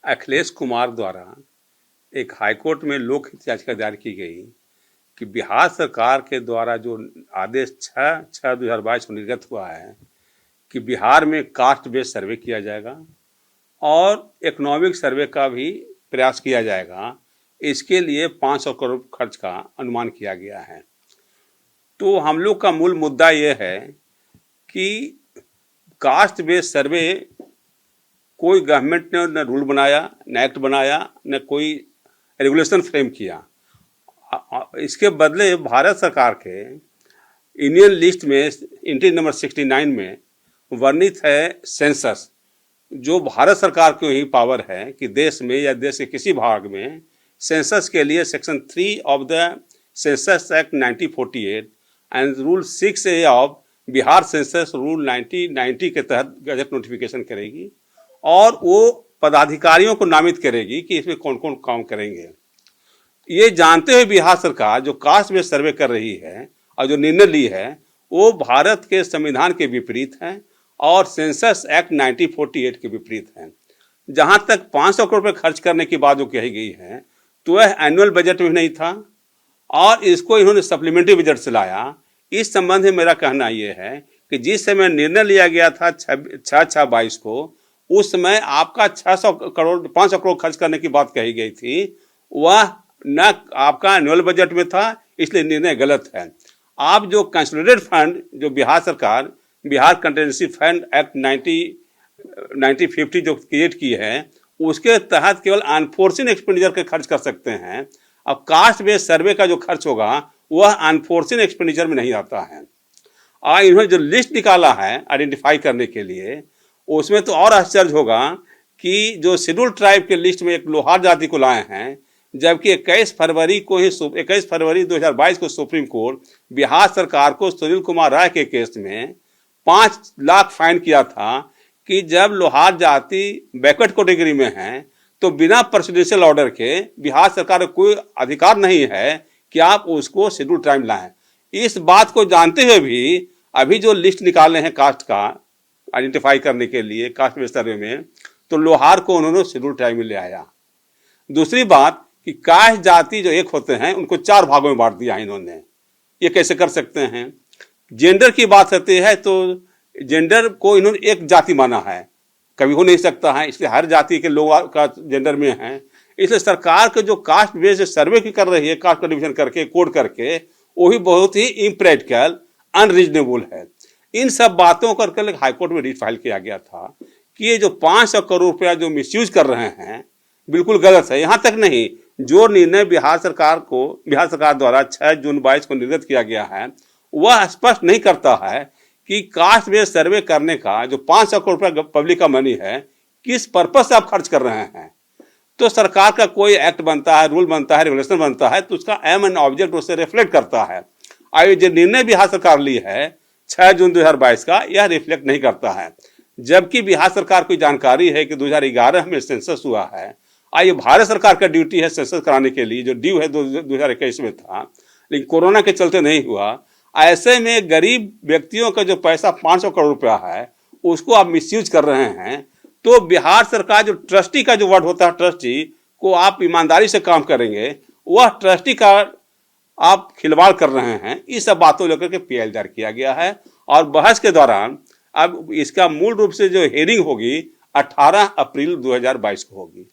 अखिलेश कुमार द्वारा एक हाईकोर्ट में लोक हित याचिका दायर की गई कि बिहार सरकार के द्वारा जो आदेश 6/6/2022 को निर्गत हुआ है कि बिहार में कास्ट बेस्ड सर्वे किया जाएगा और इकोनॉमिक सर्वे का भी प्रयास किया जाएगा। इसके लिए 500 करोड़ खर्च का अनुमान किया गया है। तो हम लोग का मूल मुद्दा ये है कि कास्ट बेस्ड सर्वे कोई गवर्नमेंट ने न रूल बनाया, न एक्ट बनाया, न कोई रेगुलेशन फ्रेम किया। इसके बदले भारत सरकार के इंडियन लिस्ट में एंट्री नंबर 69 में वर्णित है सेंसस, जो भारत सरकार को ही पावर है कि देश में या देश के किसी भाग में सेंसस के लिए section 3 of the census act 1948 and rule 6A of Bihar census rule 1990 के तहत गजट नोटिफिकेशन करेगी और वो पदाधिकारियों को नामित करेगी कि इसमें कौन कौन काम करेंगे। ये जानते हुए बिहार सरकार जो कास्ट बेस्ड सर्वे कर रही है और जो निर्णय ली है वो भारत के संविधान के विपरीत है और सेंसस एक्ट 1948 के विपरीत है। जहां तक 500 करोड़ रुपए खर्च करने की बात जो कही गई है तो वह एनुअल बजट में नहीं था और इसको इन्होंने सप्लीमेंट्री बजट से लाया। इस संबंध में मेरा कहना यह है कि जिस समय निर्णय लिया गया था 6/6/22 को, उस समय आपका 500 करोड़ खर्च करने की बात कही गई थी, वह न आपका एनुअल बजट में था, इसलिए निर्णय गलत है। आप जो कंसोलिडेटेड फंड जो बिहार सरकार बिहार कंटिजेंसी फंड एक्ट 1950 जो क्रिएट की है उसके तहत केवल अनफोर्सिन एक्सपेंडिचर के खर्च कर सकते हैं। अब कास्ट बेस्ड सर्वे का जो खर्च होगा वह अनफोर्सिन एक्सपेंडिचर में नहीं आता है। और इन्होंने जो लिस्ट निकाला है आइडेंटिफाई करने के लिए, उसमें तो और आश्चर्य होगा कि जो शेड्यूल ट्राइब के लिस्ट में एक लोहार जाति को लाए हैं, जबकि 21 फरवरी 2022 को सुप्रीम कोर्ट बिहार सरकार को सुनील कुमार राय के केस में 5 लाख फाइन किया था कि जब लोहार जाति बैकवर्ड कैटेगरी में है तो बिना प्रेसिडेंशियल ऑर्डर के बिहार सरकार को कोई अधिकार नहीं है कि आप उसको शेड्यूल ट्राइब लाएं। इस बात को जानते हुए भी अभी जो लिस्ट निकाले हैं कास्ट का आइडेंटिफाई करने के लिए कास्ट बेस्ड सर्वे में, तो लोहार को उन्होंने शेड्यूल ट्राइब में ले आया। दूसरी बात कि कास्ट जाति जो एक होते हैं उनको 4 भागों में बांट दिया इन्होंने। ये कैसे कर सकते हैं? जेंडर की बात होती है तो जेंडर को इन्होंने एक जाति माना है, कभी हो नहीं सकता है, इसलिए हर जाति के लोग का जेंडर में है। इसलिए सरकार के जो कास्ट बेस्ड सर्वे की कर रही है कास्ट का डिवीजन करके कोड करके, वो भी बहुत ही इम्प्रैक्टिकल अनरीजनेबल है। इन सब बातों करके हाईकोर्ट में रिट फाइल किया गया था कि ये जो 500 करोड़ रुपया जो मिसयूज कर रहे हैं बिल्कुल गलत है। यहाँ तक नहीं, जो निर्णय बिहार सरकार द्वारा 6 जून 22 को निर्गत किया गया है वह स्पष्ट नहीं करता है कि कास्ट बेस्ड सर्वे करने का जो 500 करोड़ रुपया पब्लिक का मनी है किस पर्पज से आप खर्च कर रहे हैं। तो सरकार का कोई एक्ट बनता है, रूल बनता है, रेगुलेशन बनता है तो उसका एम एंड ऑब्जेक्ट उससे रिफ्लेक्ट करता है। और जो निर्णय बिहार सरकार ली है 6 जून 2022 का, यह रिफ्लेक्ट नहीं करता है। जबकि बिहार सरकार को जानकारी है कि 2011 में सेंसस हुआ है और ये भारत सरकार का ड्यूटी है सेंसस कराने के लिए, जो ड्यू है 2021 में था, लेकिन कोरोना के चलते नहीं हुआ। ऐसे में गरीब व्यक्तियों का जो पैसा 500 करोड़ रुपया है उसको आप मिसयूज कर रहे हैं। तो बिहार सरकार जो ट्रस्टी का जो वर्ड होता है, ट्रस्टी को आप ईमानदारी से काम करेंगे, वह ट्रस्टी का आप खिलवाड़ कर रहे हैं। इस सब बातों लेकर के पीएल दायर किया गया है और बहस के दौरान अब इसका मूल रूप से जो हेयरिंग होगी 18 अप्रैल 2022 को होगी।